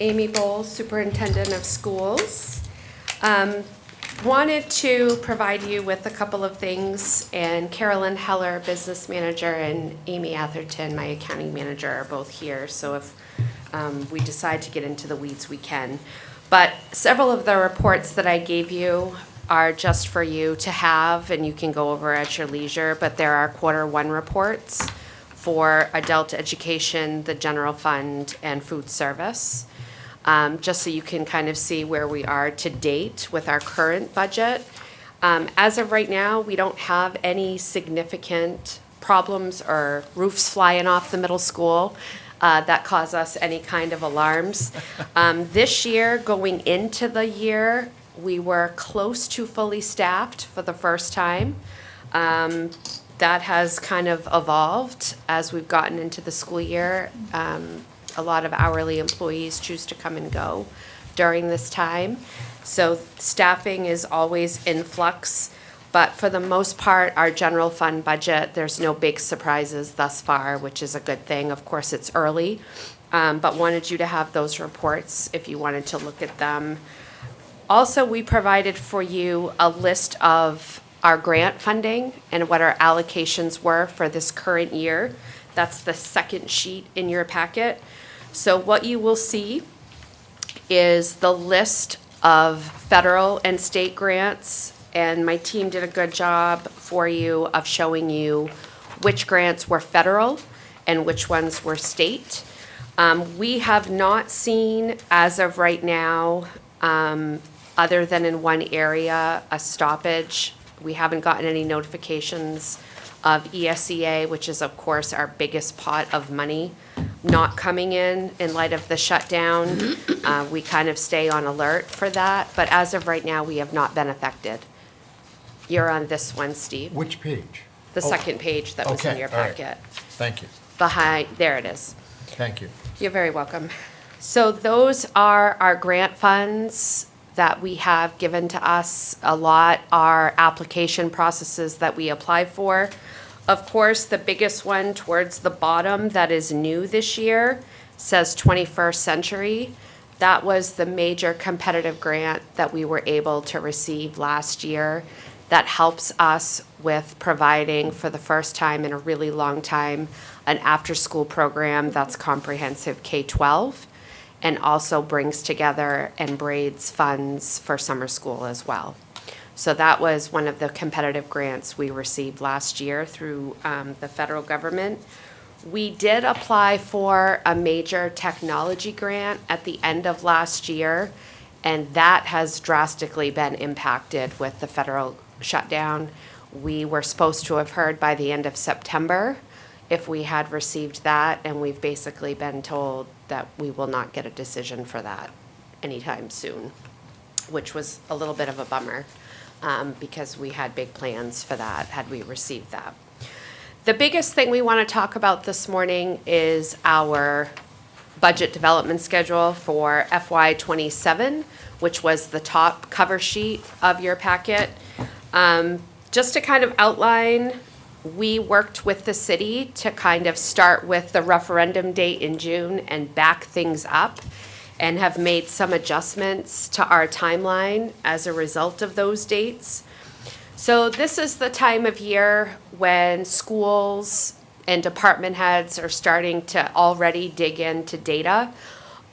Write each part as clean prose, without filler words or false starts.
Amy Bowles, Superintendent of Schools. Wanted to provide you with a couple of things, and Carolyn Heller, Business Manager, and Amy Atherton, my Accounting Manager, are both here, so if we decide to get into the weeds, we can. But several of the reports that I gave you are just for you to have, and you can go over at your leisure, but there are Q1 reports for adult education, the general fund, and food service. Just so you can kind of see where we are to date with our current budget. As of right now, we don't have any significant problems or roofs flying off the middle school that cause us any kind of alarms. This year, going into the year, we were close to fully staffed for the first time. That has kind of evolved as we've gotten into the school year. A lot of hourly employees choose to come and go during this time. So staffing is always in flux, but for the most part, our general fund budget, there's no big surprises thus far, which is a good thing. Of course, it's early, but wanted you to have those reports if you wanted to look at them. Also, we provided for you a list of our grant funding and what our allocations were for this current year. That's the second sheet in your packet. So what you will see is the list of federal and state grants, and my team did a good job for you of showing you which grants were federal and which ones were state. We have not seen, as of right now, other than in one area, a stoppage. We haven't gotten any notifications of ESEA, which is of course our biggest pot of money, not coming in light of the shutdown. We kind of stay on alert for that, but as of right now, we have not been affected. You're on this one, Steve. Which page? The second page that was in your all right. packet. Thank you. Behind, there it is. Thank you. You're very welcome. So those are our grant funds that we have given to us. A lot are application processes that we apply for. Of course, the biggest one towards the bottom that is new this year says 21st Century. That was the major competitive grant that we were able to receive last year that helps us with providing, for the first time in a really long time, an after-school program that's comprehensive K-12 and also brings together and braids funds for summer school as well. So that was one of the competitive grants we received last year through the federal government. We did apply for a major technology grant at the end of last year, and that has drastically been impacted with the federal shutdown. We were supposed to have heard by the end of September if we had received that, and we've basically been told that we will not get a decision for that anytime soon, which was a little bit of a bummer. Because we had big plans for that had we received that. The biggest thing we want to talk about this morning is our budget development schedule for FY27, which was the top cover sheet of your packet. Just to kind of outline, we worked with the city to kind of start with the referendum date in June and back things up, and have made some adjustments to our timeline as a result of those dates. So this is the time of year when schools and department heads are starting to already dig into data.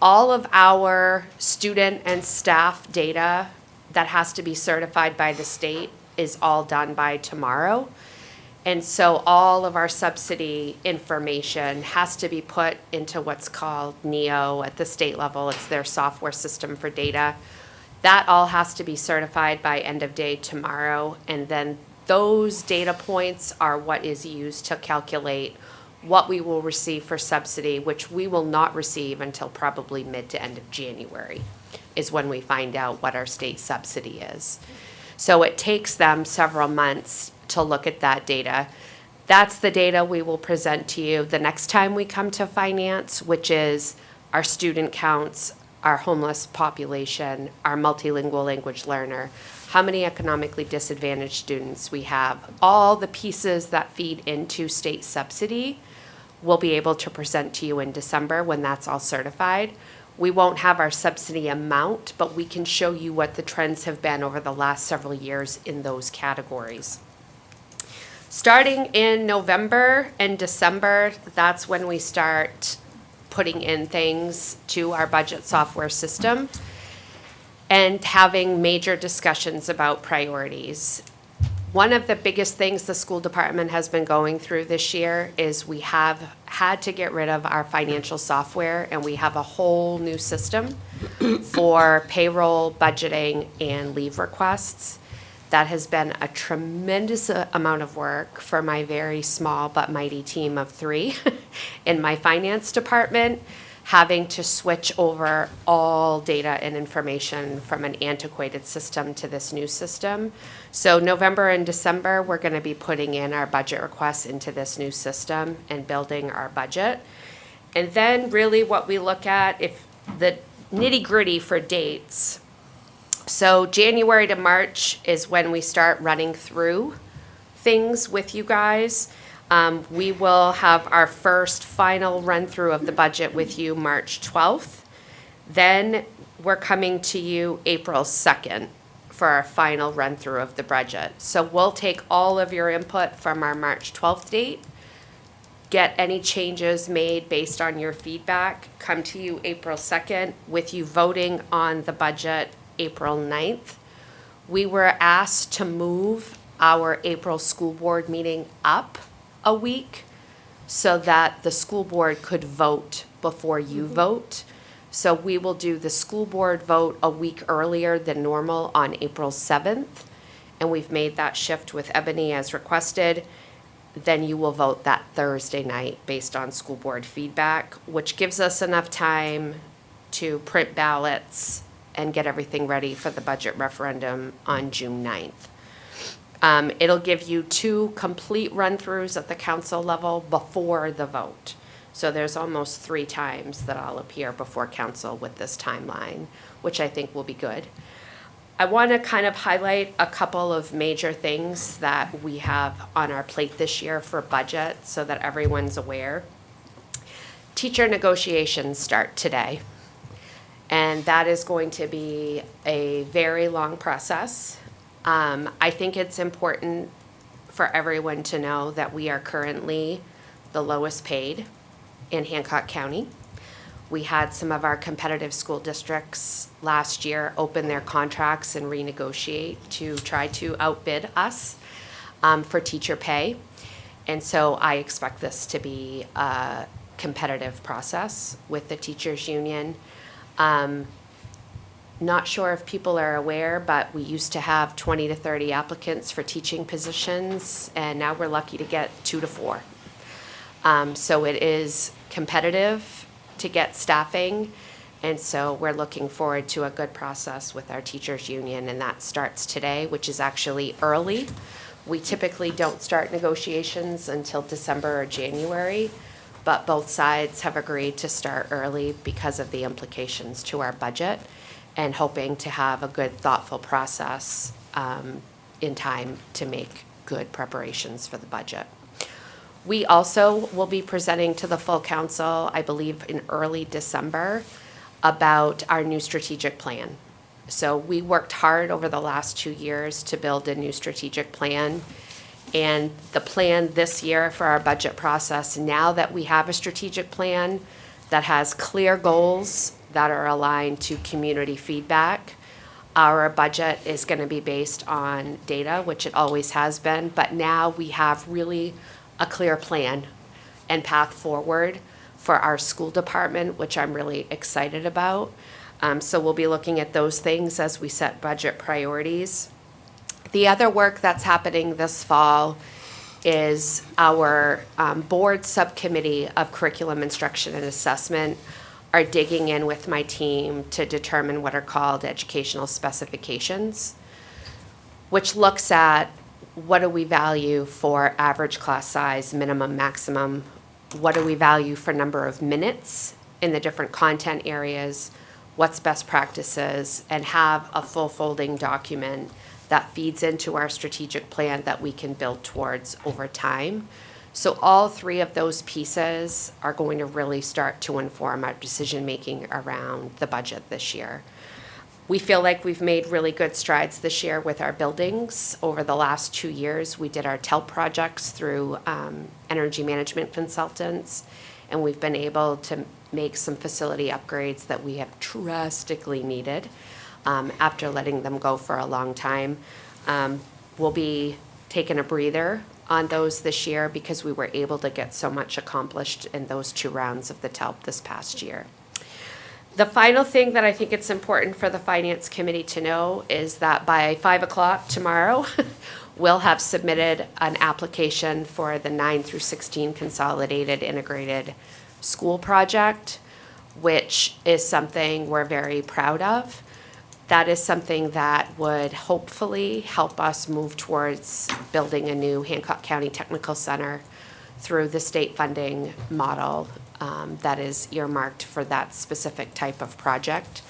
All of our student and staff data that has to be certified by the state is all done by tomorrow. And so all of our subsidy information has to be put into what's called NEO at the state level. It's their software system for data. That all has to be certified by end of day tomorrow. And then those data points are what is used to calculate what we will receive for subsidy, which we will not receive until probably mid to end of January, is when we find out what our state subsidy is. So it takes them several months to look at that data. That's the data we will present to you the next time we come to finance, which is our student counts, our homeless population, our multilingual language learner, how many economically disadvantaged students we have. All the pieces that feed into state subsidy we'll be able to present to you in December when that's all certified. We won't have our subsidy amount, but we can show you what the trends have been over the last several years in those categories. Starting in November and December, that's when we start putting in things to our budget software system and having major discussions about priorities. One of the biggest things the school department has been going through this year is we have had to get rid of our financial software, and we have a whole new system for payroll, budgeting, and leave requests. That has been a tremendous amount of work for my very small but mighty team of 3 in my finance department, having to switch over all data and information from an antiquated system to this new system. So November and December, we're going to be putting in our budget requests into this new system and building our budget. And then really what we look at, if the nitty-gritty for dates. So January to March is when we start running through things with you guys. We will have our first final run-through of the budget with you March 12th. Then we're coming to you April 2nd for our final run-through of the budget. So we'll take all of your input from our March 12th date, get any changes made based on your feedback, come to you April 2nd with you voting on the budget April 9th. We were asked to move our April school board meeting up a week so that the school board could vote before you vote. So we will do the school board vote a week earlier than normal on April 7th, and we've made that shift with Ebony as requested. Then you will vote that Thursday night based on school board feedback, which gives us enough time to print ballots and get everything ready for the budget referendum on June 9th. It'll give you 2 complete run-throughs at the council level before the vote. So there's almost 3 times that I'll appear before council with this timeline, which I think will be good. I want to kind of highlight a couple of major things that we have on our plate this year for budget so that everyone's aware. Teacher negotiations start today, and that is going to be a very long process. I think it's important for everyone to know that we are currently the lowest paid in Hancock County. We had some of our competitive school districts last year open their contracts and renegotiate to try to outbid us for teacher pay. And so I expect this to be a competitive process with the teachers union. Not sure if people are aware, but we used to have 20 to 30 applicants for teaching positions, and now we're lucky to get 2 to 4. So it is competitive to get staffing, and so we're looking forward to a good process with our teachers union, and that starts today, which is actually early. We typically don't start negotiations until December or January, but both sides have agreed to start early because of the implications to our budget, and hoping to have a good, thoughtful process in time to make good preparations for the budget. We also will be presenting to the full council, I believe in early December, about our new strategic plan. So we worked hard over the last 2 years to build a new strategic plan. And the plan this year for our budget process, now that we have a strategic plan that has clear goals that are aligned to community feedback, our budget is going to be based on data, which it always has been, but now we have really a clear plan and path forward for our school department, which I'm really excited about. So we'll be looking at those things as we set budget priorities. The other work that's happening this fall is our board subcommittee of curriculum instruction and assessment are digging in with my team to determine what are called educational specifications, which looks at what do we value for average class size, minimum, maximum, what do we value for number of minutes in the different content areas, what's best practices, and have a full folding document that feeds into our strategic plan that we can build towards over time. So all three of those pieces are going to really start to inform our decision-making around the budget this year. We feel like we've made really good strides this year with our buildings. Over the last 2 years, we did our TELP projects through energy management consultants, and we've been able to make some facility upgrades that we have drastically needed after letting them go for a long time. We'll be taking a breather on those this year because we were able to get so much accomplished in those 2 rounds of the TELP this past year. The final thing that I think it's important for the Finance Committee to know is that by 5 o'clock tomorrow, we'll have submitted an application for the 9 through 16 Consolidated Integrated School Project, which is something we're very proud of. That is something that would hopefully help us move towards building a new Hancock County Technical Center through the state funding model that is earmarked for that specific type of project.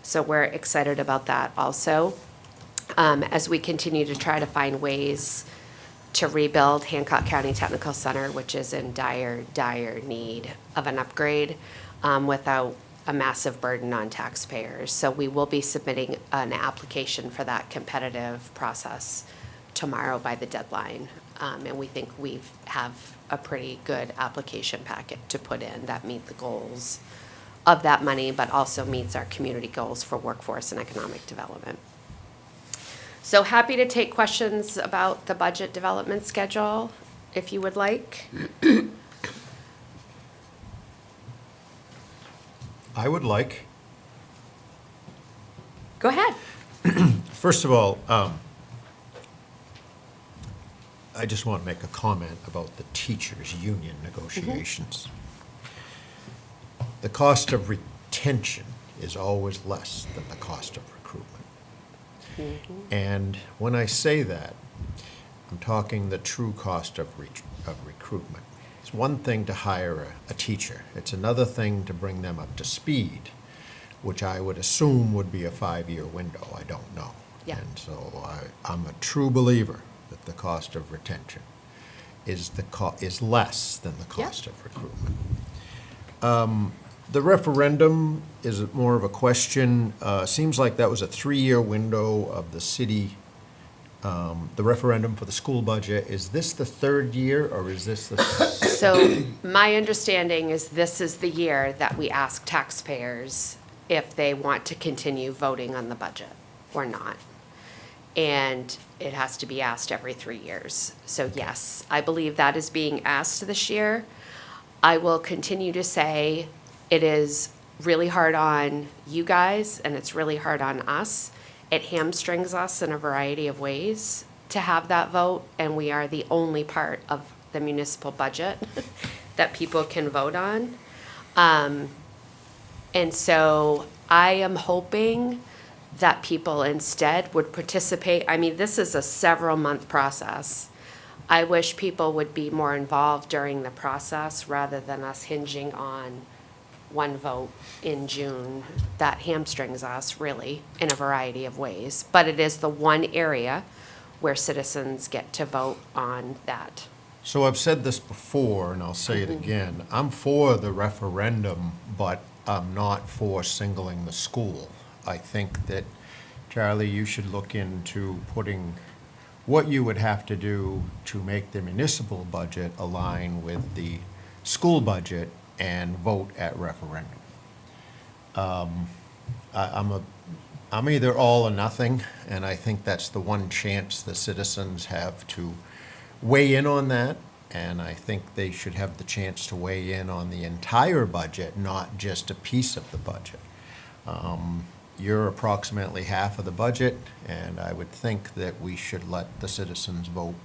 So we're excited about that also. As we continue to try to find ways to rebuild Hancock County Technical Center, which is in dire, dire need of an upgrade without a massive burden on taxpayers. So we will be submitting an application for that competitive process tomorrow by the deadline. And we think we have a pretty good application packet to put in that meet the goals of that money, but also meets our community goals for workforce and economic development. So happy to take questions about the budget development schedule, if you would like. I would like, Go ahead. first of all, I just want to make a comment about the teachers' union negotiations. The cost of retention is always less than the cost of recruitment. And when I say that, I'm talking the true cost of recruitment. It's one thing to hire a teacher. It's another thing to bring them up to speed, which I would assume would be a 5-year window. I don't know. Yeah. And so I'm a true believer that the cost of retention is less than the cost of recruitment. The referendum is more of a question. Seems like that was a 3-year window of the city. The referendum for the school budget. Is this the 3rd year, or is this the? So my understanding is this is the year that we ask taxpayers if they want to continue voting on the budget or not. And it has to be asked every 3 years. So yes, I believe that is being asked this year. I will continue to say it is really hard on you guys and it's really hard on us. It hamstrings us in a variety of ways to have that vote, and we are the only part of the municipal budget that people can vote on. And so I am hoping that people instead would participate. I mean, this is a several-month process. I wish people would be more involved during the process rather than us hinging on one vote in June. That hamstrings us, really, in a variety of ways. But it is the one area where citizens get to vote on that. So I've said this before, and I'll say it again. I'm for the referendum, but I'm not for singling the school. I think that, Charlie, you should look into putting what you would have to do to make the municipal budget align with the school budget and vote at referendum. I'm either all or nothing, and I think that's the one chance the citizens have to weigh in on that, and I think they should have the chance to weigh in on the entire budget, not just a piece of the budget. You're approximately half of the budget, and I would think that we should let the citizens vote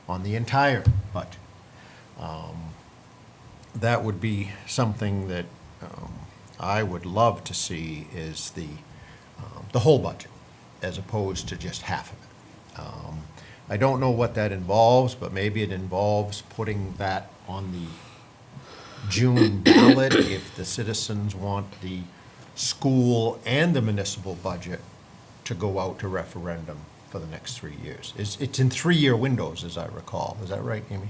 on the entire budget. That would be something that I would love to see, is the whole budget, as opposed to just half of it. I don't know what that involves, but maybe it involves putting that on the June ballot if the citizens want the school and the municipal budget to go out to referendum for the next 3 years. It's in 3-year windows, as I recall. Is that right, Amy?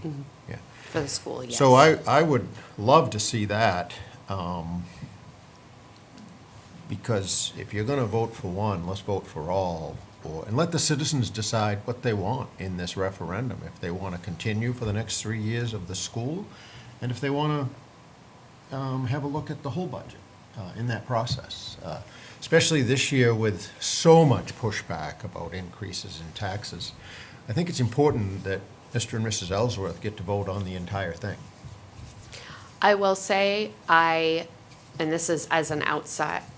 Yeah. for the school, yes. So I would love to see that, because if you're gonna vote for one, let's vote for all, and let the citizens decide what they want in this referendum. If they wanna continue for the next 3 years of the school, and if they wanna have a look at the whole budget in that process. Especially this year with so much pushback about increases in taxes. I think it's important that Mr. and Mrs. Ellsworth get to vote on the entire thing. I will say, and this is as an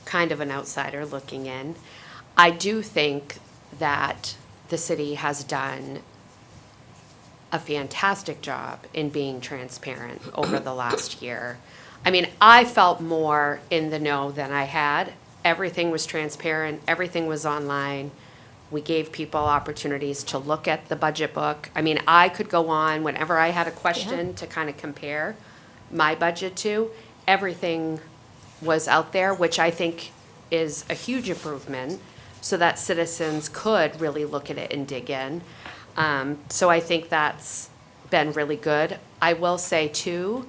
kind of an outsider looking in, I do think that the city has done a fantastic job in being transparent over the last year. I mean, I felt more in the know than I had. Everything was transparent, everything was online. We gave people opportunities to look at the budget book. I mean, I could go on whenever I had a question to kind of compare my budget to. Everything was out there, which I think is a huge improvement, so that citizens could really look at it and dig in. So I think that's been really good. I will say too,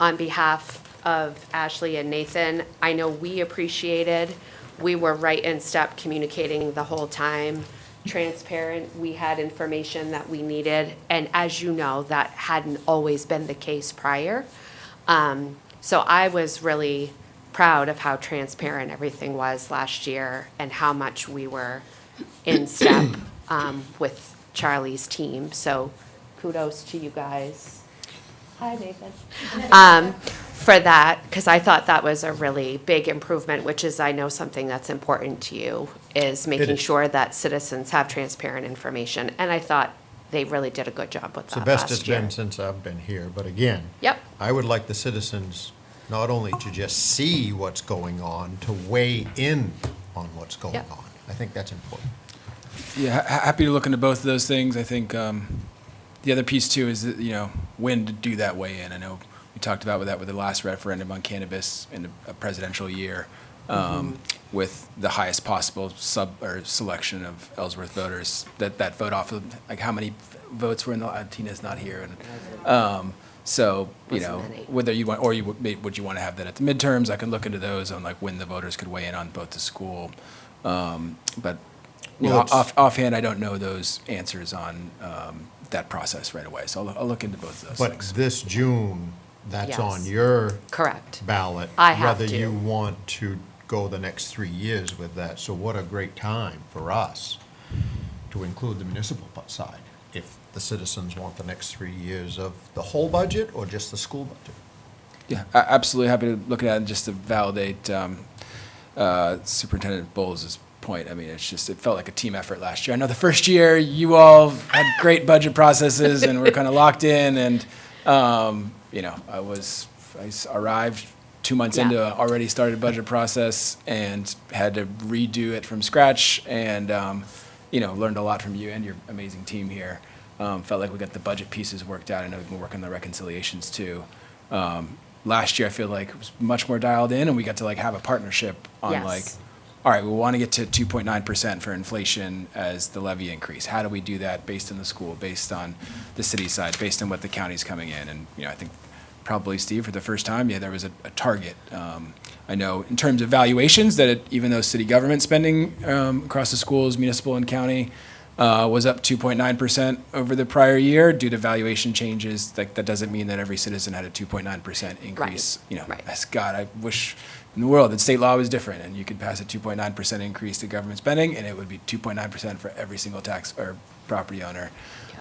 on behalf of Ashley and Nathan, I know we appreciated, we were right in step communicating the whole time, transparent, we had information that we needed, and as you know, that hadn't always been the case prior. So I was really proud of how transparent everything was last year and how much we were in step with Charlie's team. So kudos to you guys. Hi, Nathan. For that, because I thought that was a really big improvement, which is, I know, something that's important to you, is making is. sure that citizens have transparent information. And I thought they really did a good job with It's the that best it's last year. been since I've been here, but again. Yep. I would like the citizens not only to just see what's going on, to weigh in on what's going Yep. on. I think that's important. Yeah, happy to look into both of those things. I think the other piece too is that, when to do that weigh in. I know we talked about with the last referendum on cannabis in a presidential year, with the highest possible selection of Ellsworth voters that vote off of, like, how many votes were in the, Tina's not here, and so Wasn't many. whether you want, or would you want to have that at the midterms? I can look into those on, like, when the voters could weigh in on both the school, but Well, it's- offhand, I don't know those answers on that process right away. So I'll look into both of those But things. this June, that's Yes. on your Correct. ballot. I have Whether to. you want to go the next 3 years with that. So what a great time for us to include the municipal side, if the citizens want the next 3 years of the whole budget or just the school budget. Yeah, absolutely happy to look at it, and just to validate Superintendent Bowles' point. I mean, it felt like a team effort last year. I know the first year you all had great budget processes and were kind of locked in, and I arrived 2 months Yeah. into an already started budget process and had to redo it from scratch, and learned a lot from you and your amazing team here. Felt like we got the budget pieces worked out. I know we've been working on the reconciliations too. Last year, I feel like it was much more dialed in, and we got to, like, have a partnership on, Yes. like, all right, we want to get to 2.9% for inflation as the levy increase. How do we do that based on the school, based on the city side, based on what the county's coming in? And, I think probably, Steve, for the first time, there was a target. I know in terms of valuations that even though city government spending across the schools, municipal and county, was up 2.9% over the prior year due to valuation changes. That doesn't mean that every citizen had a 2.9% increase. Right. God, I wish in the world that state law was different, and you could pass a 2.9% increase to government spending, and it would be 2.9% for every single tax or property owner.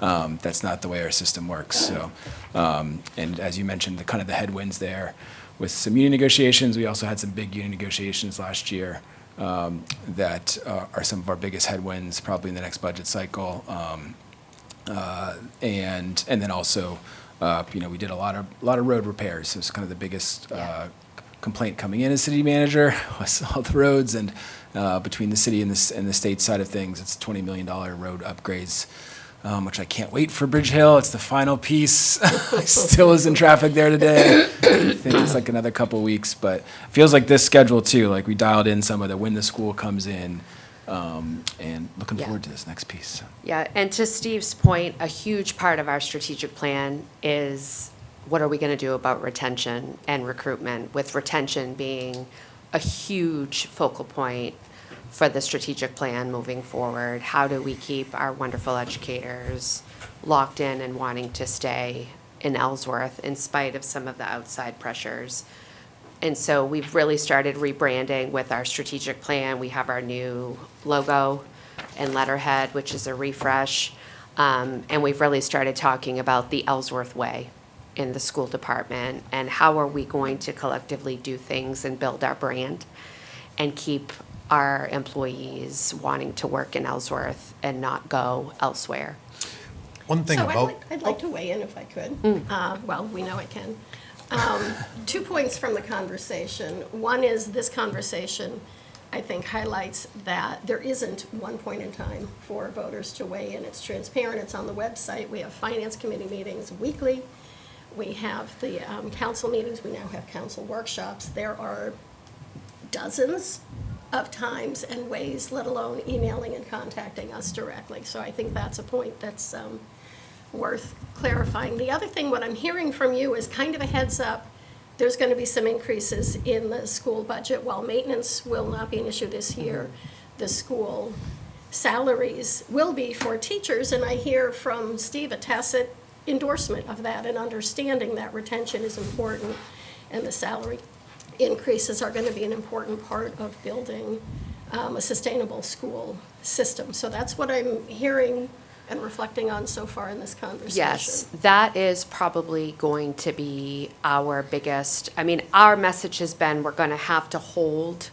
That's not the way our system works. So, and as you mentioned, the headwinds there with some union negotiations. We also had some big union negotiations last year. That are some of our biggest headwinds probably in the next budget cycle. And then also, we did a lot of road repairs. It was kind of the biggest complaint coming in as city manager was all the roads, and between the city and the state side of things, it's $20 million road upgrades. Which I can't wait for Bridge Hill. It's the final piece. I still was in traffic there today. I think it's like another couple weeks, but it feels like this schedule too. Like we dialed in some of the when the school comes in, and looking Yeah. forward to this next piece. Yeah, and to Steve's point, a huge part of our strategic plan is what are we going to do about retention and recruitment, with retention being a huge focal point for the strategic plan moving forward? How do we keep our wonderful educators locked in and wanting to stay in Ellsworth in spite of some of the outside pressures? And so we've really started rebranding with our strategic plan. We have our new logo and letterhead, which is a refresh. And we've really started talking about the Ellsworth way in the school department, and how are we going to collectively do things and build our brand and keep our employees wanting to work in Ellsworth and not go elsewhere. One thing So about, I'd like to weigh in if I could. Well, we know I can. 2 points from the conversation. One is this conversation, I think, highlights that there isn't one point in time for voters to weigh in. It's transparent, it's on the website. We have finance committee meetings weekly. We have the council meetings, we now have council workshops. There are dozens of times and ways, let alone emailing and contacting us directly. So I think that's a point that's worth clarifying. The other thing, what I'm hearing from you is kind of a heads up. There's going to be some increases in the school budget. While maintenance will not be an issue this year, the school salaries will be for teachers. And I hear from Steve a tacit endorsement of that and understanding that retention is important and the salary increases are going to be an important part of building a sustainable school system. So that's what I'm hearing and reflecting on so far in this conversation. Yes, that is probably going to be our biggest, I mean, our message has been, we're going to have to hold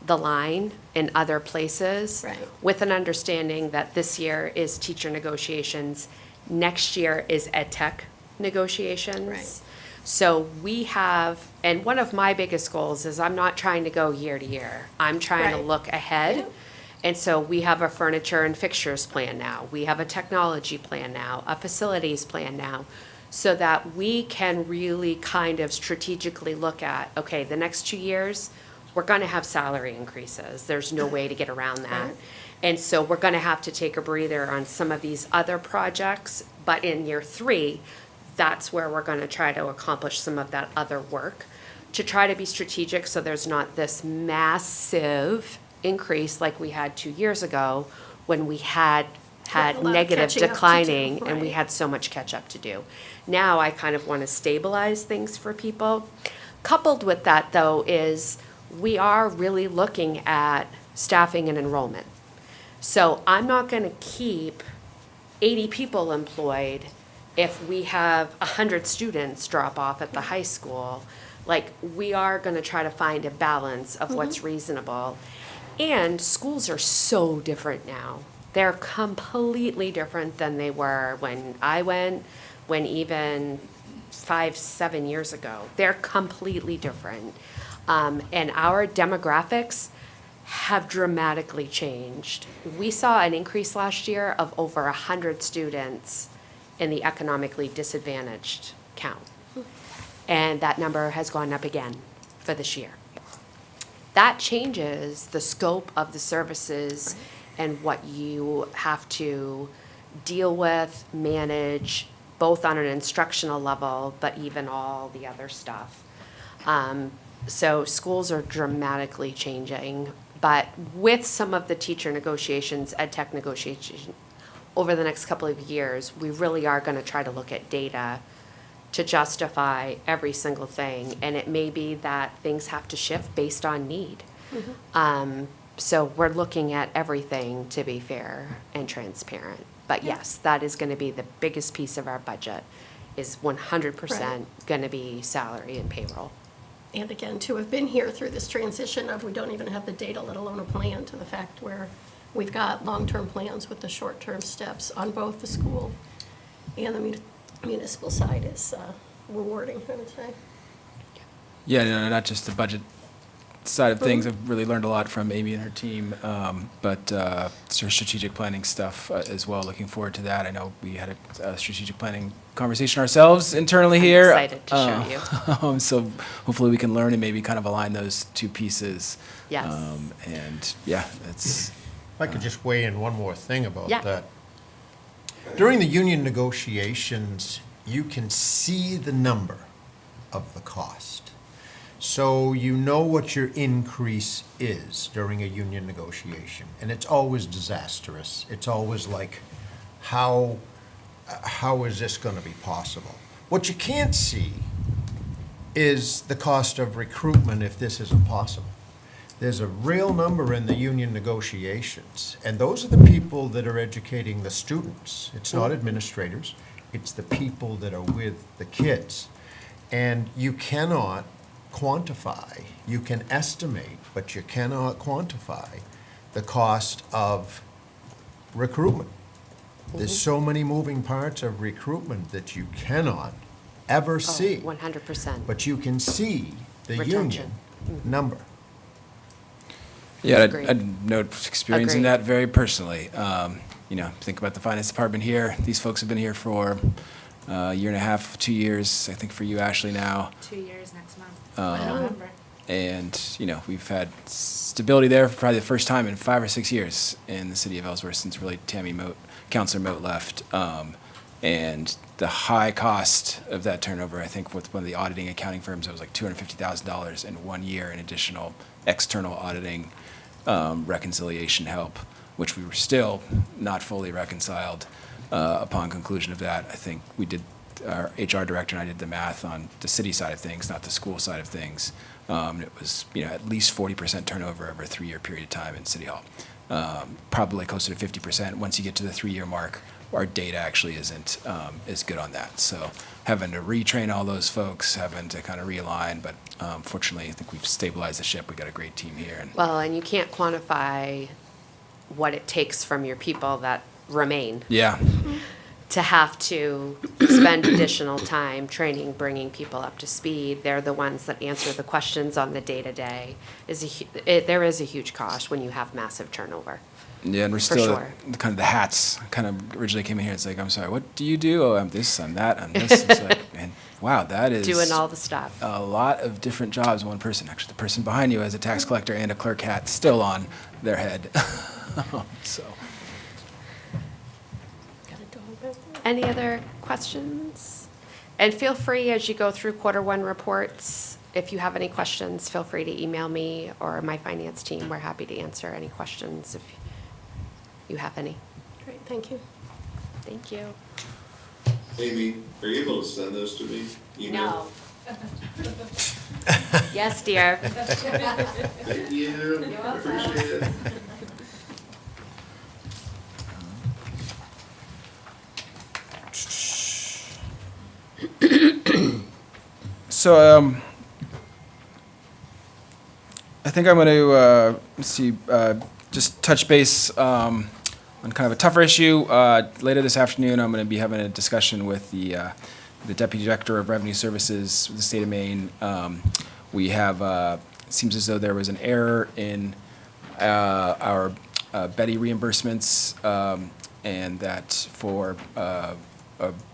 the line in other places. Right. With an understanding that this year is teacher negotiations, next year is ed tech negotiations. Right. So we have, and one of my biggest goals is I'm not trying to go year to year. I'm trying to Right. look ahead. Yeah. And so we have a furniture and fixtures plan now. We have a technology plan now, a facilities plan now, so that we can really kind of strategically look at, okay, the next 2 years, we're going to have salary increases. There's no way to get around that. Right. And so we're going to have to take a breather on some of these other projects. But in year 3, that's where we're going to try to accomplish some of that other work, to try to be strategic so there's not this massive increase like we had 2 years ago when we had A lot of negative catching up to do, declining and we right. had so much catch up to do. Now I kind of want to stabilize things for people. Coupled with that, though, is we are really looking at staffing and enrollment. So I'm not going to keep 80 people employed if we have 100 students drop off at the high school. Like, we are going to try to find a balance of what's reasonable. And schools are so different now. They're completely different than they were when I went, when even 5-7 years ago. They're completely different. And our demographics have dramatically changed. We saw an increase last year of over 100 students in the economically disadvantaged count. And that number has gone up again for this year. That changes the scope of the services and what you have to deal with, manage, both on an instructional level, but even all the other stuff. So schools are dramatically changing, but with some of the teacher negotiations, ed tech negotiations, over the next couple of years, we really are going to try to look at data to justify every single thing. And it may be that things have to shift based on need. So we're looking at everything to be fair and transparent. But yes, that is going to be the biggest piece of our budget, is 100% going to be salary and payroll. And again, to have been here through this transition of we don't even have the data, let alone a plan, to the fact where we've got long-term plans with the short-term steps on both the school and the municipal side is rewarding, I would say. Yeah, no, not just the budget side of things. I've really learned a lot from Amy and her team, but sort of strategic planning stuff as well. Looking forward to that. I know we had a strategic planning conversation ourselves internally here. Excited to show you. So hopefully we can learn and maybe kind of align those two pieces. Yes. And yeah, that's. if I could just weigh in one more thing about Yeah. that. During the union negotiations, you can see the number of the cost. So you know what your increase is during a union negotiation. And it's always disastrous. It's always like, how is this going to be possible? What you can't see is the cost of recruitment if this isn't possible. There's a real number in the union negotiations, and those are the people that are educating the students. It's not administrators, it's the people that are with the kids. And you cannot quantify, you can estimate, but you cannot quantify the cost of recruitment. There's so many moving parts of recruitment that you cannot ever see. 100%. But you can see the Retention. union number. Yeah, Agreed. I'd note experiencing Agreed. that very personally. Think about the finance department here. These folks have been here for a year and a half, 2 years, I think for you, Ashley, now. 2 years next month. Um, November. And, we've had stability there for probably the first time in 5 or 6 years in the city of Ellsworth since really Councilor Moat left. And the high cost of that turnover, I think with one of the auditing accounting firms, it was like $250,000 in 1 year in additional external auditing reconciliation help, which we were still not fully reconciled upon conclusion of that. I think our HR director and I did the math on the city side of things, not the school side of things. And it was, at least 40% turnover over a 3-year period of time in City Hall. Probably closer to 50% once you get to the 3-year mark. Our data actually isn't as good on that. So having to retrain all those folks, having to kind of realign, but fortunately, I think we've stabilized the ship. We've got a great team here. And Well, and you can't quantify what it takes from your people that remain yeah, to have to spend additional time training, bringing people up to speed. They're the ones that answer the questions on the day-to-day. There is a huge cost when you have massive turnover. yeah, and we're For still sure. kind of the hats kind of originally came in here. It's like, I'm sorry, what do you do? Oh, I'm this, I'm that, I'm this. It's like, man, wow, that is Doing all the stuff. a lot of different jobs in one person. Actually, the person behind you has a tax collector and a clerk hat still on their head. So. Got a dog back there? Any other questions? And feel free, as you go through Q1 reports, if you have any questions, feel free to email me or my finance team. We're happy to answer any questions if you have any. Great, thank you. Thank you. Amy, are you able to send those to me? Email? Yes, dear. Thank you. Appreciate it. So, I think I'm going to, just touch base on kind of a tougher issue. Later this afternoon, I'm going to be having a discussion with the Deputy Director of Revenue Services with the state of Maine. We have, it seems as though there was an error in our Betty reimbursements, and that for a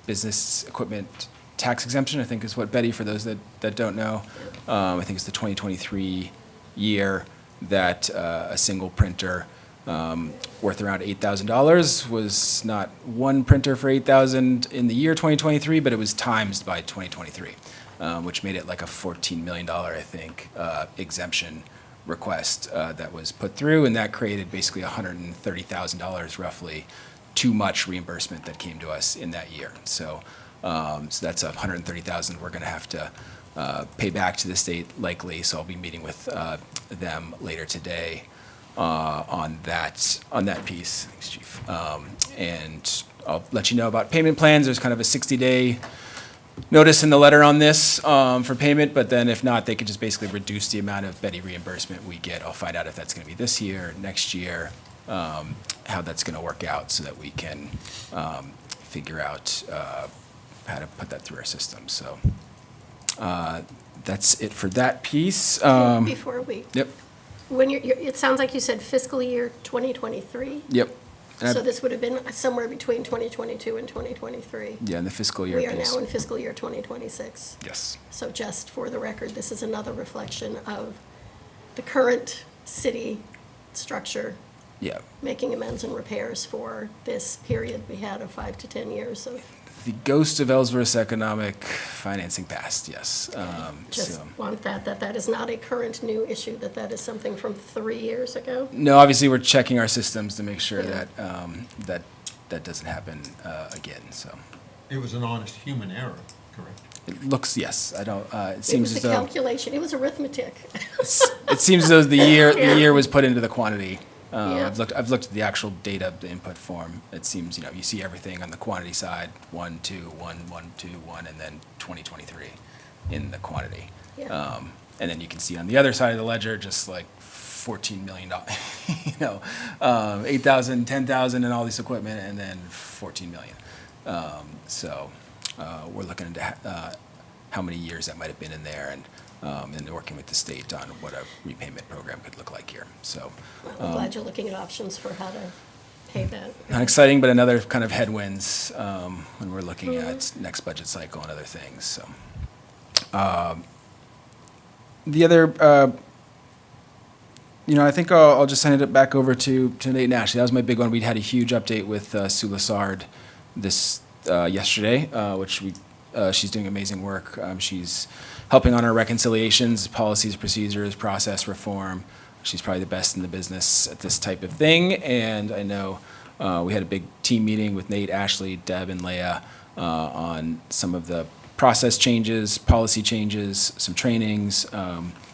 business equipment tax exemption, I think is what Betty, for those that don't know, I think it's the 2023 year, that a single printer worth around $8,000 was not one printer for $8,000 in the year 2023, but it was times by 2023, which made it like a $14 million, I think, exemption request that was put through, and that created basically $130,000 roughly too much reimbursement that came to us in that year. So that's $130,000 we're going to have to pay back to the state likely. So I'll be meeting with them later today on that piece. Thanks, Chief. And I'll let you know about payment plans. There's kind of a 60-day notice in the letter on this for payment, but then if not, they could just basically reduce the amount of Betty reimbursement we get. I'll find out if that's going to be this year, next year, how that's going to work out so that we can figure out how to put that through our system. So that's it for that piece. Before we, Yep, when it sounds like you said fiscal year 2023? yep. And So I- this would have been somewhere between 2022 and 2023? Yeah, in the fiscal year We are piece. now in fiscal year 2026. Yes. So just for the record, this is another reflection of the current city structure Yeah. making amends and repairs for this period we had of 5 to 10 years of The ghost of Ellsworth's economic financing passed, yes. Just So- want that is not a current new issue, that is something from 3 years ago. No, obviously, we're checking our systems to make sure Yeah. that doesn't happen again, so. It was an honest human error, correct? It looks, yes, I don't, it It seems was as a though, calculation, it was arithmetic. it seems as though the Yeah. year was put into the quantity. Yeah. I've looked at the actual data, the input form. It seems, you see everything on the quantity side, 1, 2, 1, 1, 2, 1, and then 2023 in the quantity. Yeah. And then you can see on the other side of the ledger, just like $14 million, 8,000, 10,000 and all this equipment, and then 14 million. So we're looking into how many years that might have been in there, and working with the state on what a repayment program could look like here. So Well, I'm glad you're looking at options for how to pay that. not exciting, but another kind of headwinds when we're looking at next budget cycle and other things. So the other. I think I'll just send it back over to Nate and Ashley. That was my big one. We had a huge update with Sue Lassard yesterday, which she's doing amazing work. She's helping on our reconciliations, policies, procedures, process reform. She's probably the best in the business at this type of thing. And I know we had a big team meeting with Nate, Ashley, Deb, and Leah on some of the process changes, policy changes, some trainings,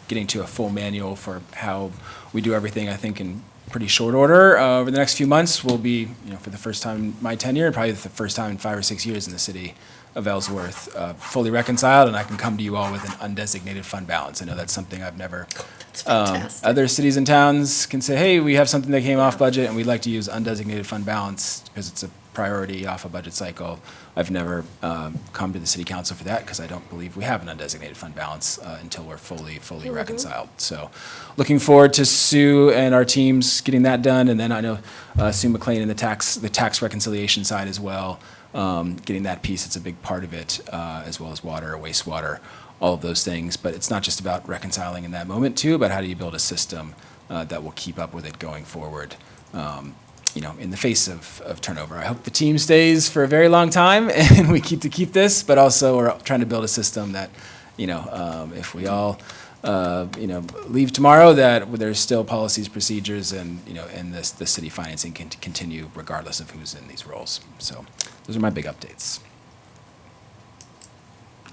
getting to a full manual for how we do everything, I think, in pretty short order. Over the next few months, we'll be, for the first time in my tenure, and probably the first time in 5 or 6 years in the city of Ellsworth, fully reconciled, and I can come to you all with an undesignated fund balance. I know that's something I've never. It's fantastic. Other cities and towns can say, hey, we have something that came off budget, and we'd like to use undesignated fund balance because it's a priority off a budget cycle. I've never come to the city council for that because I don't believe we have an undesignated fund balance until we're fully reconciled. So looking forward to Sue and our teams getting that done. And then I know Sue McLean and the tax reconciliation side as well, getting that piece. It's a big part of it, as well as water, wastewater, all of those things. But it's not just about reconciling in that moment too, but how do you build a system that will keep up with it going forward. In the face of turnover. I hope the team stays for a very long time and we keep this, but also we're trying to build a system that, if we all, leave tomorrow, that there's still policies, procedures, and, and the city financing can continue regardless of who's in these roles. So those are my big updates.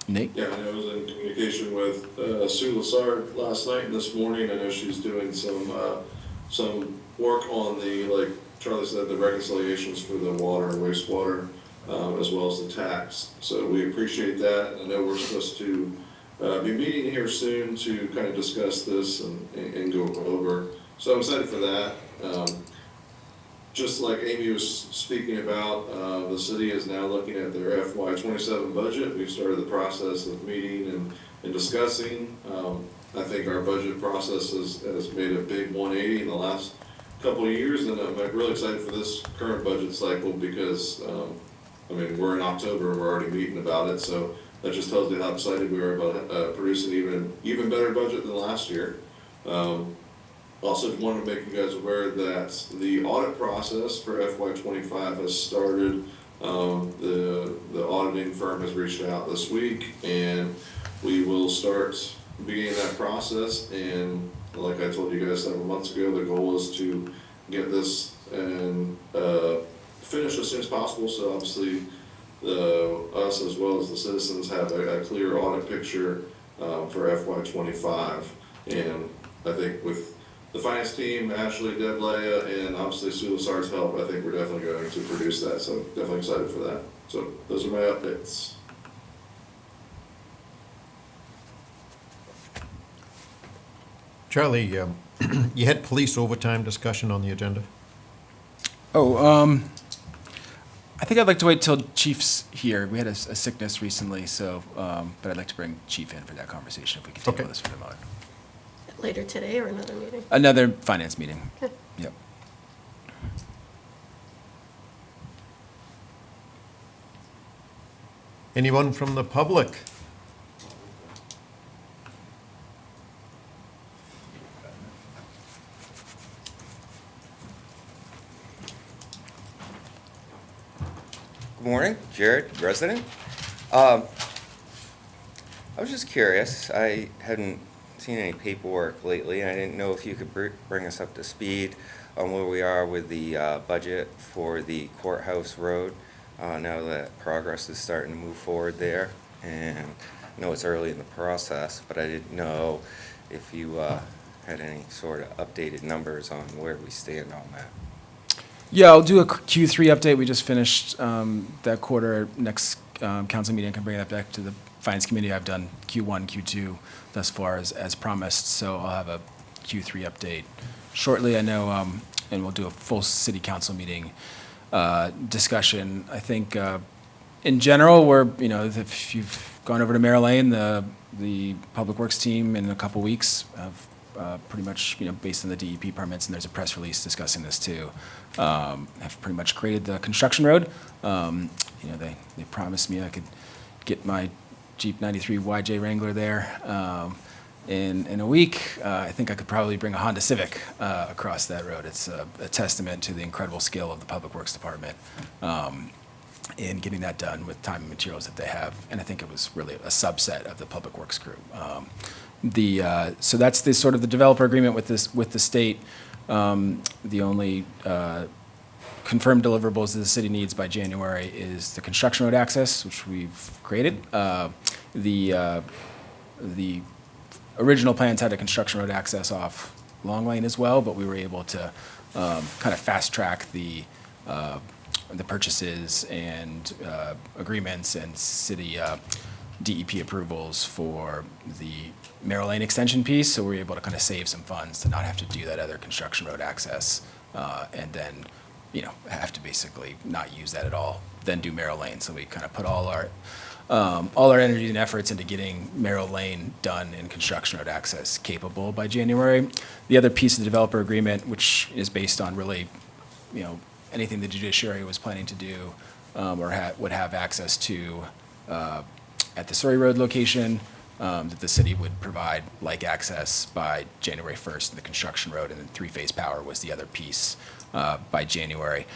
Nate? Yeah, I was in communication with Sue Lassard last night and this morning. I know she's doing some work on the, like Charlie said, the reconciliations for the water and wastewater, as well as the tax. So we appreciate that. I know we're supposed to be meeting here soon to kind of discuss this and go over. So I'm excited for that. Just like Amy was speaking about, the city is now looking at their FY27 budget. We've started the process of meeting and discussing. I think our budget process has made a big 180 in the last couple of years, and I'm really excited for this current budget cycle because, we're in October and we're already meeting about it, so that just tells you how excited we are about producing even better budget than last year. Also wanted to make you guys aware that the audit process for FY25 has started. The auditing firm has reached out this week, and we will start beginning that process. And like I told you guys several months ago, the goal is to get this and finish as soon as possible. So obviously, us as well as the citizens have a clear audit picture for FY25. And I think with the finance team, Ashley, Deb, Leah, and obviously Sue Lassard's help, I think we're definitely going to produce that. So definitely excited for that. So those are my updates. Charlie, you had police overtime discussion on the agenda? I think I'd like to wait till Chief's here. We had a sickness recently, so, but I'd like to bring Chief in for that conversation if we could table Okay. this for the moment. Later today or another meeting? Another finance meeting. Okay. Yep. Anyone from the public? Good morning, Jared, resident. I was just curious, I hadn't seen any paperwork lately, and I didn't know if you could bring us up to speed on where we are with the budget for the courthouse road, now that progress is starting to move forward there. And I know it's early in the process, but I didn't know if you had any sort of updated numbers on where we stand on that. Yeah, I'll do a Q3 update. We just finished that quarter. Next council meeting, I can bring that back to the finance committee. I've done Q1, Q2 thus far as promised, so I'll have a Q3 update shortly. I know, and we'll do a full city council meeting discussion. I think in general, if you've gone over to Merrill Lane, the Public Works team in a couple weeks have pretty much, based on the DEP permits, and there's a press release discussing this too, have pretty much created the construction road. They promised me I could get my Jeep 93 YJ Wrangler there in a week. I think I could probably bring a Honda Civic across that road. It's a testament to the incredible skill of the Public Works Department in getting that done with time and materials that they have. And I think it was really a subset of the Public Works crew. So that's the sort of the developer agreement with the state. The only confirmed deliverables that the city needs by January is the construction road access, which we've created. The original plans had a construction road access off Long Lane as well, but we were able to kind of fast track the purchases and agreements and city DEP approvals for the Merrill Lane extension piece, so we were able to kind of save some funds to not have to do that other construction road access, and then, have to basically not use that at all, then do Merrill Lane. So we kind of put all our energy and efforts into getting Merrill Lane done and construction road access capable by January. The other piece of the developer agreement, which is based on really, anything the judiciary was planning to do or would have access to at the Surrey Road location, that the city would provide like access by January 1st in the construction road, and then three-phase power was the other piece by January.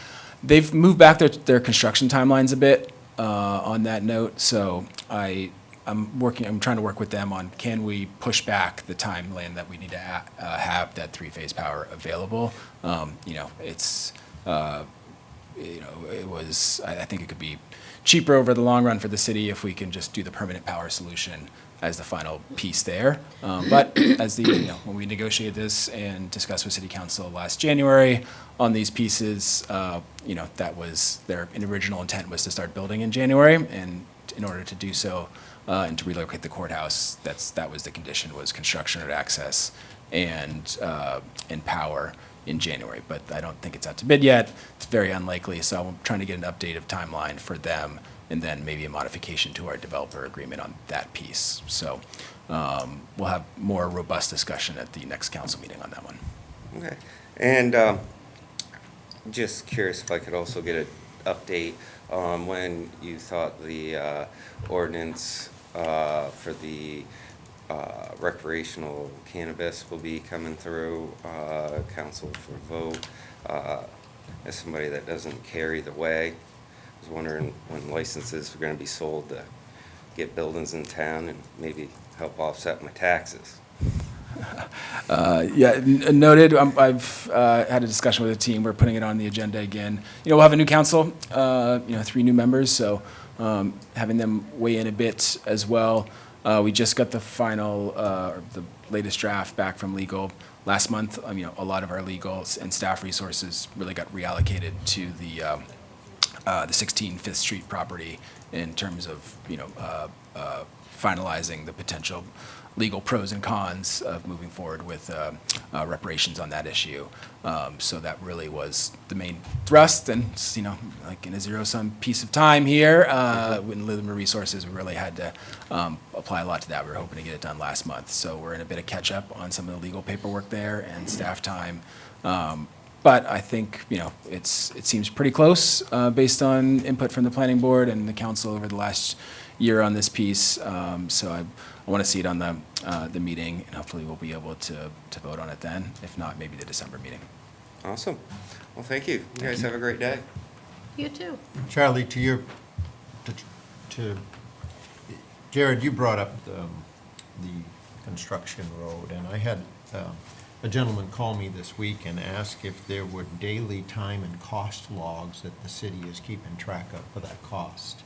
They've moved back their construction timelines a bit on that note, so I'm trying to work with them on, can we push back the timeline that we need to have that three-phase power available? I think it could be cheaper over the long run for the city if we can just do the permanent power solution as the final piece there. But as when we negotiated this and discussed with City Council last January on these pieces, that was their original intent was to start building in January, and in order to do so and to relocate the courthouse, that was the condition, was construction road access and power in January. But I don't think it's out to bid yet. It's very unlikely, so I'm trying to get an updated timeline for them, and then maybe a modification to our developer agreement on that piece. So we'll have more robust discussion at the next council meeting on that one. Okay. And just curious if I could also get an update on when you thought the ordinance for the recreational cannabis will be coming through council for vote. As somebody that doesn't carry the way, I was wondering when licenses are going to be sold to get buildings in town and maybe help offset my taxes. Noted. I've had a discussion with the team. We're putting it on the agenda again. We'll have a new council, 3 new members, so having them weigh in a bit as well. We just got the final, the latest draft back from legal last month. A lot of our legal and staff resources really got reallocated to the 16 Fifth Street property in terms of, finalizing the potential legal pros and cons of moving forward with reparations on that issue. So that really was the main thrust, and like in a zero-sum piece of time here, with limited resources, we really had to apply a lot to that. We were hoping to get it done last month, so we're in a bit of catch-up on some of the legal paperwork there and staff time. But I think, it seems pretty close based on input from the planning board and the council over the last year on this piece. So I want to see it on the meeting, and hopefully we'll be able to vote on it then. If not, maybe the December meeting. Awesome. Well, thank you. You guys have a great day. You too. Charlie, to Jared, you brought up the construction road, and I had a gentleman call me this week and ask if there were daily time and cost logs that the city is keeping track of for that cost.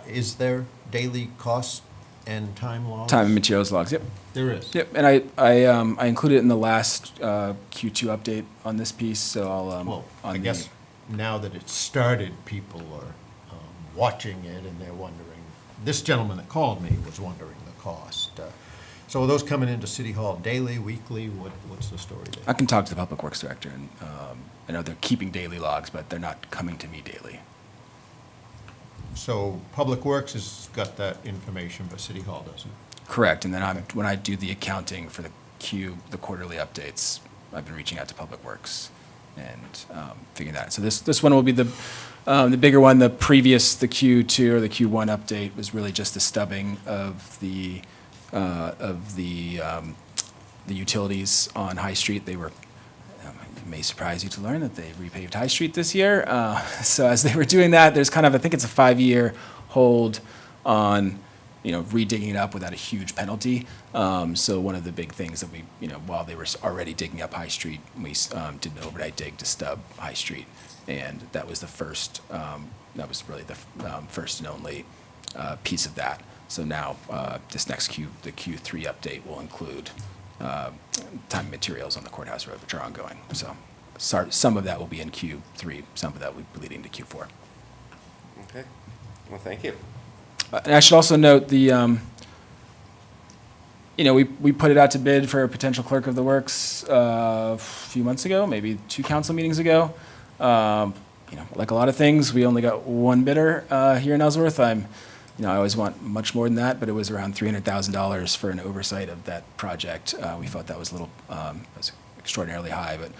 Is there daily cost and time logs? Time and materials logs, yep. There is? Yep, and I included it in the last Q2 update on this piece, so I'll, Well, on I the- guess now that it's started, people are watching it and they're wondering, this gentleman that called me was wondering the cost. So are those coming into City Hall daily, weekly? What's the story I there? can talk to the Public Works Director, and I know they're keeping daily logs, but they're not coming to me daily. So Public Works has got that information, but City Hall doesn't. Correct, and then when I do the accounting for the quarterly updates, I've been reaching out to Public Works and figuring that out. So this one will be the bigger one. The Q2 or the Q1 update was really just the stubbing of the utilities on High Street. They were, it may surprise you to learn that they repaved High Street this year. So as they were doing that, there's kind of, I think it's a 5-year hold on, redigging it up without a huge penalty. So one of the big things that we, while they were already digging up High Street, we did an overnight dig to stub High Street. And that was the first, that was really the first and only piece of that. So now, this next the Q3 update will include time and materials on the Courthouse Road, which are ongoing. So some of that will be in Q3, some of that will be bleeding to Q4. Okay, well, thank you. And I should also note we put it out to bid for a potential clerk of the works a few months ago, maybe 2 council meetings ago. Like a lot of things, we only got one bidder here in Ellsworth. I always want much more than that, but it was around $300,000 for an oversight of that project. We thought that was a little, was extraordinarily high, but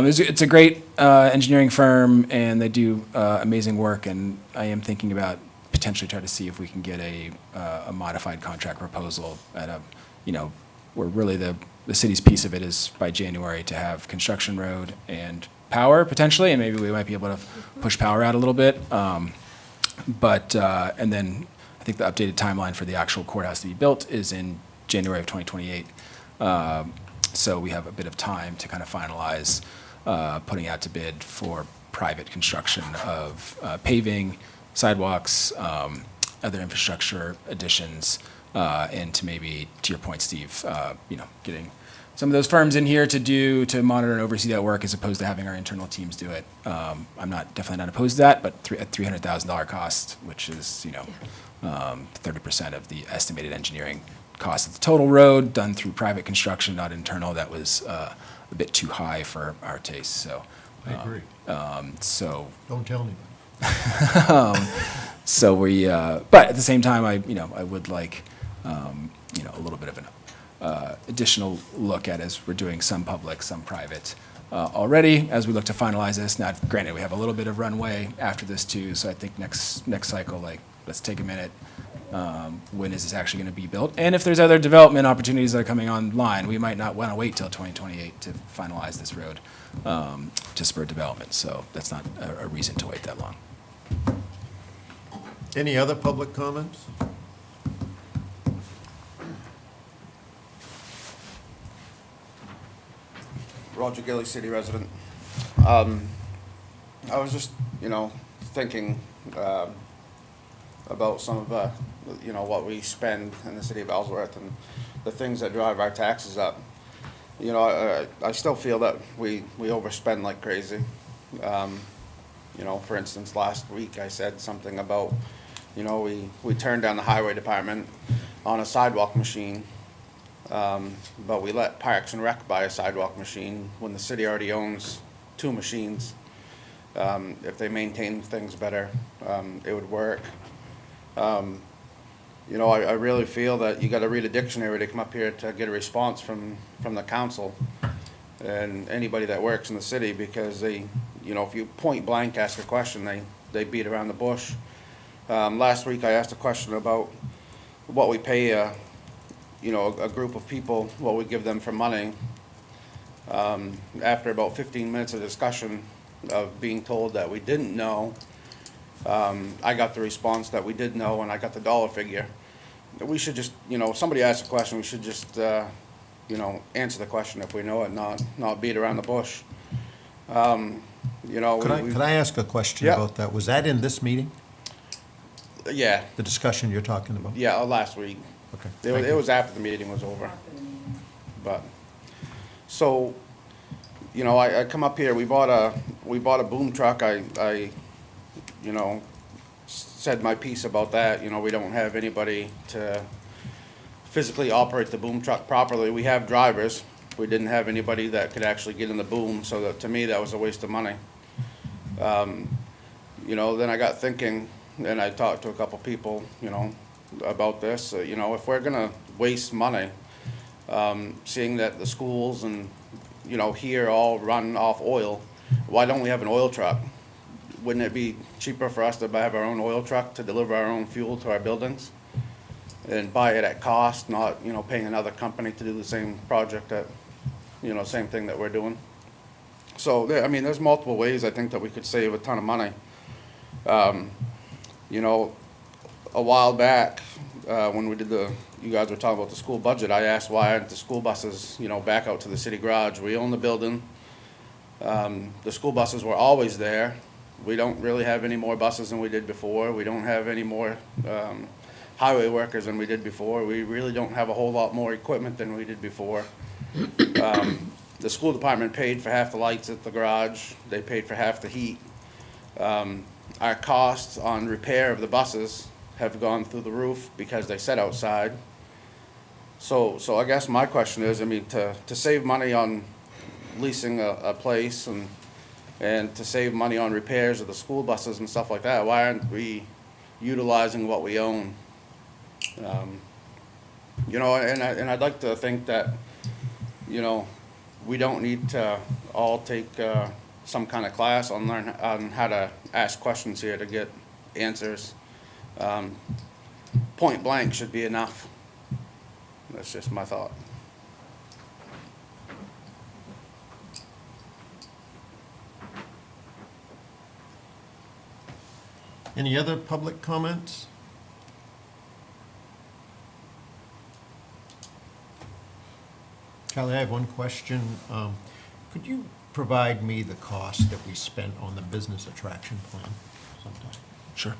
it's a great engineering firm, and they do amazing work. And I am thinking about potentially try to see if we can get a modified contract proposal at where really the city's piece of it is by January to have construction road and power potentially, and maybe we might be able to push power out a little bit. And then I think the updated timeline for the actual courthouse to be built is in January of 2028. So we have a bit of time to kind of finalize putting out to bid for private construction of paving, sidewalks, other infrastructure additions, and to maybe, to your point, Steve, getting some of those firms in here to monitor and oversee that work as opposed to having our internal teams do it. I'm definitely not opposed to that, but at $300,000 cost, which is 30% of the estimated engineering cost of the total road done through private construction, not internal, that was a bit too high for our taste. So I agree. so Don't tell anybody. so we, but at the same time, I would like a little bit of an additional look at as we're doing some public, some private already as we look to finalize this. Now, granted, we have a little bit of runway after this too, so I think next cycle, let's take a minute. When is this actually going to be built? And if there's other development opportunities that are coming online, we might not want to wait till 2028 to finalize this road to spur development. So that's not a reason to wait that long. Any other public comments? Roger Gilly, city resident. I was just, thinking about some of, what we spend in the city of Ellsworth and the things that drive our taxes up. I still feel that we overspend like crazy. For instance, last week I said something about, we turned down the highway department on a sidewalk machine. But we let Parks and Rec buy a sidewalk machine when the city already owns 2 machines. If they maintain things better, it would work. I really feel that you gotta read a dictionary to come up here to get a response from the council and anybody that works in the city, because they, if you point blank ask a question, they beat around the bush. Last week I asked a question about what we pay a group of people, what we give them for money. After about 15 minutes of discussion, of being told that we didn't know. I got the response that we did know, and I got the dollar figure. We should just, if somebody asks a question, we should just, answer the question if we know it, not beat around the bush. Could I ask a question Yeah. about that? Was that in this meeting, Yeah, the discussion you're talking about? yeah, last week. Okay. It was, thank it you. was after the meeting was over. But, so, I come up here, we bought a boom truck, I said my piece about that, we don't have anybody to physically operate the boom truck properly. We have drivers, we didn't have anybody that could actually get in the boom, so that, to me, that was a waste of money. Then I got thinking, and I talked to a couple people, about this, if we're gonna waste money, seeing that the schools and, here all run off oil, why don't we have an oil truck? Wouldn't it be cheaper for us to have our own oil truck to deliver our own fuel to our buildings? And buy it at cost, not, paying another company to do the same project that, same thing that we're doing. So, there's multiple ways I think that we could save a ton of money. A while back, when we did you guys were talking about the school budget, I asked why aren't the school buses, back out to the city garage? We own the building. The school buses were always there. We don't really have any more buses than we did before. We don't have any more, highway workers than we did before. We really don't have a whole lot more equipment than we did before. The school department paid for half the lights at the garage. They paid for half the heat. Our costs on repair of the buses have gone through the roof because they sit outside. So I guess my question is, to save money on leasing a place and to save money on repairs of the school buses and stuff like that, why aren't we utilizing what we own? And I'd like to think that, we don't need to all take some kind of class on how to ask questions here to get answers. Point blank should be enough. That's just my thought. Any other public comments? Charlie, I have one question. Could you provide me the cost that we spent on the business attraction plan sometime? Sure.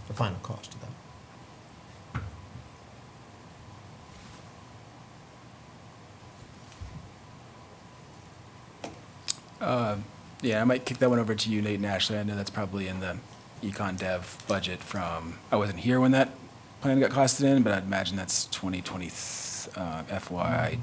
The final cost of that? Yeah, I might kick that one over to you, Nate and Ashley. I know that's probably in the econ dev budget from, I wasn't here when that plan got costed in, but I'd imagine that's 2020, FY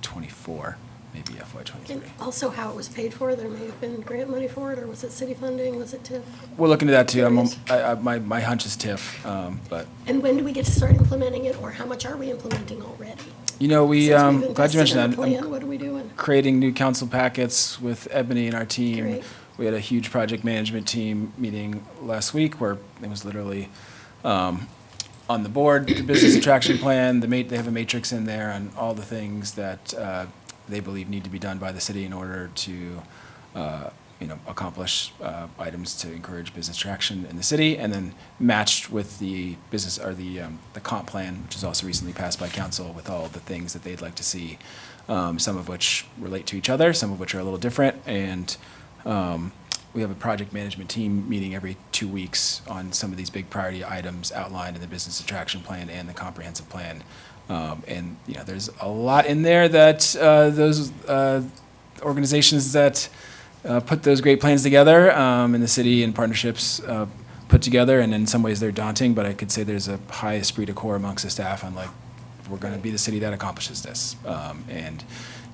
'24, maybe FY And '23. also how it was paid for, there may have been grant money for it, or was it city funding, was it TIF? We'll look into that too. Curious. My hunch is TIF, but, And when do we get to start implementing it, or how much are we implementing already? we, Since we've glad you invested mentioned in that. the plan, what are we doing? Creating new council packets with Ebony and our team. Great. We had a huge project management team meeting last week where it was literally on the board, the business attraction plan, they have a matrix in there on all the things that they believe need to be done by the city in order to accomplish items to encourage business attraction in the city, and then matched with the business or the comp plan, which is also recently passed by council, with all the things that they'd like to see, some of which relate to each other, some of which are a little different, and we have a project management team meeting every 2 weeks on some of these big priority items outlined in the business attraction plan and the comprehensive plan. And there's a lot in there that those organizations that put those great plans together in the city and partnerships put together, and in some ways they're daunting, but I could say there's a high esprit de corps amongst the staff on we're going to be the city that accomplishes this, and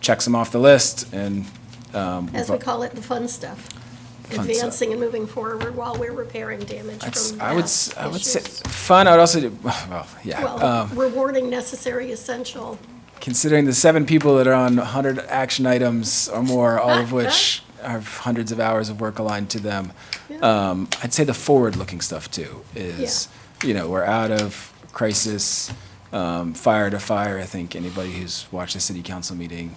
checks them off the list, and As we call it, the fun stuff. Fun stuff. Advancing and moving forward while we're repairing damage from I would past say issues. fun. I would also do, well, yeah. Well, rewarding, necessary, essential. Considering the 7 people that are on 100 action items or more, all of which have hundreds of hours of work aligned to them, Yeah. I'd say the forward-looking stuff too is, we're out of crisis, fire to fire. I think anybody who's watched the city council meeting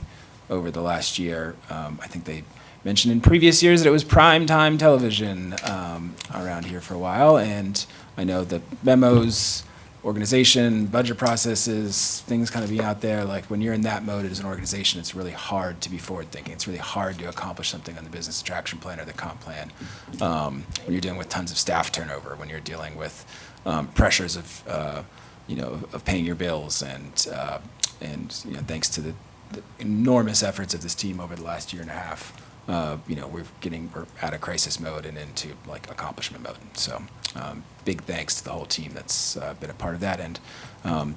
over the last year, I think they mentioned in previous years that it was prime time television around here for a while, and I know the memos, organization, budget processes, things kind of being out there, like when you're in that mode as an organization, it's really hard to be forward-thinking. It's really hard to accomplish something on the business attraction plan or the comp plan when you're dealing with tons of staff turnover, when you're dealing with pressures of, of paying your bills and thanks to the enormous efforts of this team over the last year and a half, we're out of crisis mode and into like accomplishment mode. So big thanks to the whole team that's been a part of that. And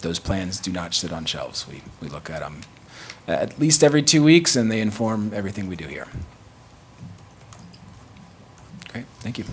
those plans do not sit on shelves. We look at them at least every 2 weeks, and they inform everything we do here. Great, thank you.